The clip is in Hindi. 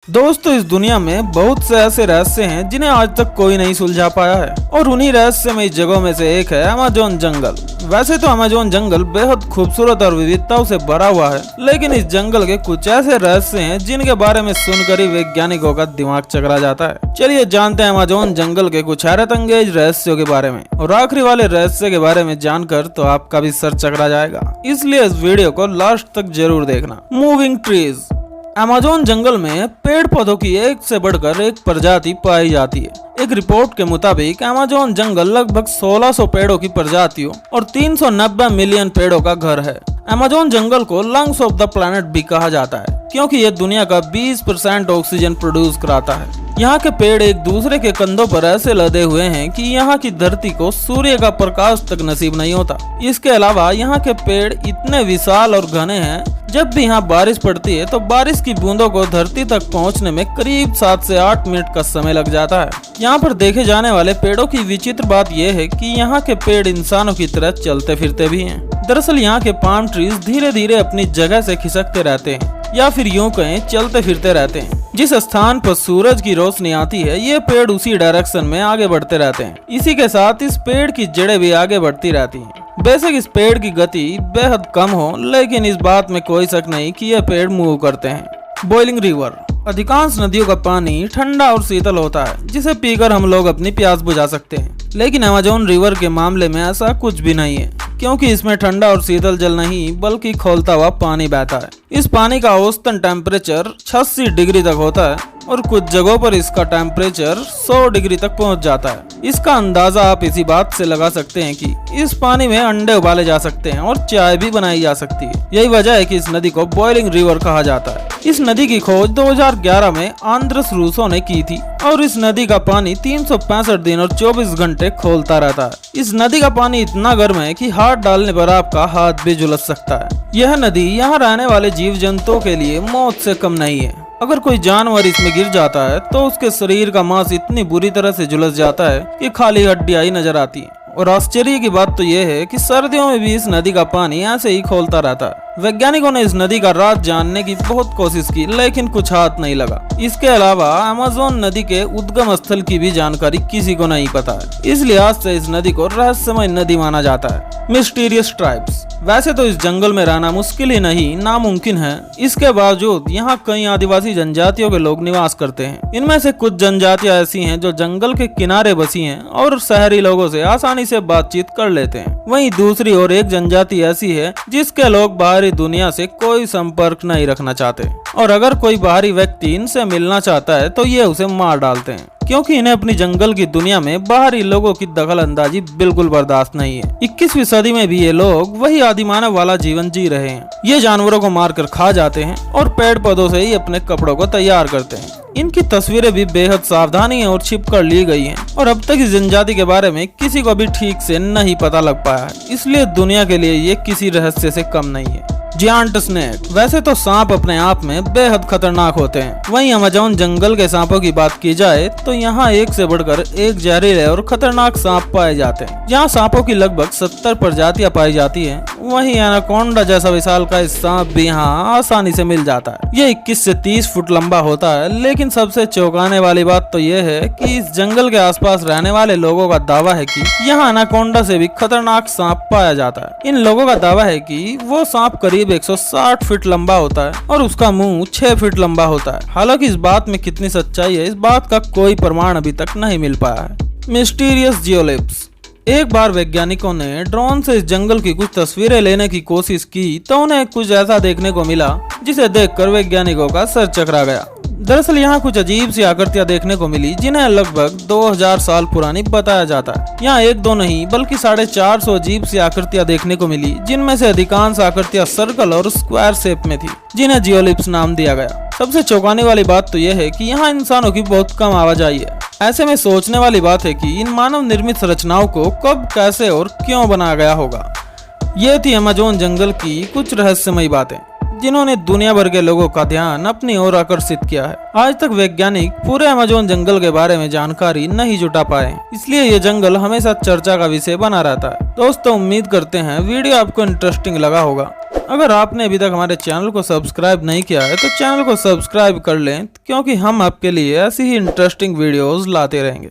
दोस्तों, इस दुनिया में बहुत से ऐसे रहस्य हैं जिन्हें आज तक कोई नहीं सुलझा पाया है और उन्हीं रहस्यमयी जगहों में से एक है अमेज़न जंगल। वैसे तो अमेज़न जंगल बेहद खूबसूरत और विविधताओं से भरा हुआ है, लेकिन इस जंगल के कुछ ऐसे रहस्य हैं जिनके बारे में सुनकर ही वैज्ञानिकों का दिमाग चकरा जाता है। चलिए जानते हैं अमेज़न जंगल के कुछ हैरत अंगेज रहस्यों के बारे में, और आखिरी वाले रहस्य के बारे में जानकर तो आपका भी सर चकरा जाएगा, इसलिए इस वीडियो को लास्ट तक जरूर देखना। Moving trees. अमेज़न जंगल में पेड़ पौधों की एक से बढ़कर एक प्रजाति पाई जाती है। एक रिपोर्ट के मुताबिक अमेज़न जंगल लगभग 1600 पेड़ों की प्रजातियों और 390 मिलियन पेड़ों का घर है। अमेज़न जंगल को लंग्स ऑफ द प्लैनेट भी कहा जाता है, क्योंकि यह दुनिया का 20% ऑक्सीजन प्रोड्यूस कराता है। यहाँ के पेड़ एक दूसरे के कंधों पर ऐसे लदे हुए हैं कि यहाँ की धरती को सूर्य का प्रकाश तक नसीब नहीं होता। इसके अलावा यहाँ के पेड़ इतने विशाल और घने हैं, जब भी यहाँ बारिश पड़ती है तो बारिश की बूंदों को धरती तक पहुँचने में करीब 7 से 8 मिनट का समय लग जाता है। यहाँ पर देखे जाने वाले पेड़ों की विचित्र बात यह है कि यहाँ के पेड़ इंसानों की तरह चलते फिरते भी हैं। दरअसल यहाँ के पाम ट्रीज धीरे धीरे अपनी जगह से खिसकते रहते हैं, या फिर यूं कहें चलते फिरते रहते हैं। जिस स्थान पर सूरज की रोशनी आती है, ये पेड़ उसी डायरेक्शन में आगे बढ़ते रहते हैं। इसी के साथ इस पेड़ की जड़ें भी आगे बढ़ती रहती हैं। बेशक इस पेड़ की गति बेहद कम हो, लेकिन इस बात में कोई शक नहीं कि यह पेड़ मूव करते हैं। Boiling river. अधिकांश नदियों का पानी ठंडा और शीतल होता है, जिसे पीकर हम लोग अपनी प्यास बुझा सकते हैं। लेकिन अमेज़न रिवर के मामले में ऐसा कुछ भी नहीं है, क्योंकि इसमें ठंडा और शीतल जल नहीं बल्कि खौलता हुआ पानी बहता है। इस पानी का औसतन टेम्परेचर 86 डिग्री तक होता है और कुछ जगहों पर इसका टेम्परेचर 100 डिग्री तक पहुंच जाता है। इसका अंदाजा आप इसी बात से लगा सकते हैं कि इस पानी में अंडे उबाले जा सकते हैं और चाय भी बनाई जा सकती है। यही वजह है कि इस नदी को बॉइलिंग रिवर कहा जाता है। इस नदी की खोज 2011 में आंद्रेस रूसो ने की थी और इस नदी का पानी 365 दिन और 24 घंटे खौलता रहता है। इस नदी का पानी इतना गर्म है कि हाथ डालने पर आपका हाथ भी झुलस सकता है। यह नदी यहाँ रहने वाले जीव जंतुओं के लिए मौत से कम नहीं है। अगर कोई जानवर इसमें गिर जाता है तो उसके शरीर का मांस इतनी बुरी तरह से झुलस जाता है कि खाली हड्डियां ही नजर आती हैं। और आश्चर्य की बात तो यह है कि सर्दियों में भी इस नदी का पानी ऐसे ही खौलता रहता है। वैज्ञानिकों ने इस नदी का राज जानने की बहुत कोशिश की, लेकिन कुछ हाथ नहीं लगा। इसके अलावा अमेज़न नदी के उद्गम स्थल की भी जानकारी किसी को नहीं पता है, इस लिहाज से इस नदी को रहस्यमय नदी माना जाता है। Mysterious tribes. वैसे तो इस जंगल में रहना मुश्किल ही नहीं नामुमकिन है, इसके बावजूद यहाँ कई आदिवासी जनजातियों के लोग निवास करते हैं। इनमें से कुछ जनजातियां ऐसी हैं जो जंगल के किनारे बसी हैं और शहरी लोगों से आसानी से बातचीत कर लेते हैं। वहीं दूसरी ओर एक जनजाति ऐसी है जिसके लोग बाहरी दुनिया से कोई संपर्क नहीं रखना चाहते, और अगर कोई बाहरी व्यक्ति इनसे मिलना चाहता है तो ये उसे मार डालते हैं, क्योंकि इन्हें अपनी जंगल की दुनिया में बाहरी लोगों की दखल अंदाजी बिल्कुल बर्दाश्त नहीं है। 21वीं सदी में भी ये लोग वही आदिमानव वाला जीवन जी रहे हैं। ये जानवरों को मारकर खा जाते हैं और पेड़ पौधों से ही अपने कपड़ों को तैयार करते हैं। इनकी तस्वीरें भी बेहद सावधानी और छिप कर ली गई हैं, और अब तक इस जनजाति के बारे में किसी को भी ठीक से नहीं पता लग पाया है, इसलिए दुनिया के लिए ये किसी रहस्य से कम नहीं है। Giant snake. वैसे तो सांप अपने आप में बेहद खतरनाक होते हैं, वहीं अमेज़न जंगल के सांपों की बात की जाए तो यहाँ एक से बढ़कर एक जहरीले और खतरनाक सांप पाए जाते हैं। यहाँ सांपों की लगभग 70 प्रजातियां पाई जाती हैं। वहीं एनाकोंडा जैसा विशालकाय सांप भी यहाँ आसानी से मिल जाता है। ये 21 से 30 फुट लंबा होता है, लेकिन सबसे चौंकाने वाली बात तो ये है कि इस जंगल के आसपास रहने वाले लोगों का दावा है कि यहाँ एनाकोंडा से भी खतरनाक सांप पाया जाता है। इन लोगों का दावा है कि वो सांप करीब 160 फीट लंबा होता है और उसका मुंह 6 फीट लंबा होता है। हालांकि इस बात में कितनी सच्चाई है, इस बात का कोई प्रमाण अभी तक नहीं मिल पाया है। मिस्टीरियस जियोलिप्स। एक बार वैज्ञानिकों ने ड्रोन से इस जंगल की कुछ तस्वीरें लेने की कोशिश की तो उन्हें कुछ ऐसा देखने को मिला जिसे देखकर वैज्ञानिकों का सर चकरा गया। दरअसल यहाँ कुछ अजीब सी आकृतियां देखने को मिली जिन्हें लगभग 2000 साल पुरानी बताया जाता है। यहाँ एक दो नहीं बल्कि 450 अजीब सी आकृतियां देखने को मिली, जिनमें से अधिकांश आकृतियां सर्कल और स्क्वायर शेप में थी, जिन्हें जियोलिप्स नाम दिया गया। सबसे चौंकाने वाली बात तो यह है कि यहाँ इंसानों की बहुत कम आवाजाही है। ऐसे में सोचने वाली बात है कि इन मानव निर्मित संरचनाओं को कब, कैसे और क्यों बनाया गया होगा। ये थी अमेज़न जंगल की कुछ रहस्यमयी बातें। जिन्होंने दुनिया भर के लोगों का ध्यान अपनी ओर आकर्षित किया है। आज तक वैज्ञानिक पूरे अमेज़न जंगल के बारे में जानकारी नहीं जुटा पाए, इसलिए ये जंगल हमेशा चर्चा का विषय बना रहता है। दोस्तों, उम्मीद करते हैं वीडियो आपको इंटरेस्टिंग लगा होगा। अगर आपने अभी तक हमारे चैनल को सब्सक्राइब नहीं किया है तो चैनल को सब्सक्राइब कर लें, क्योंकि हम आपके लिए ऐसी ही इंटरेस्टिंग वीडियोस लाते रहेंगे।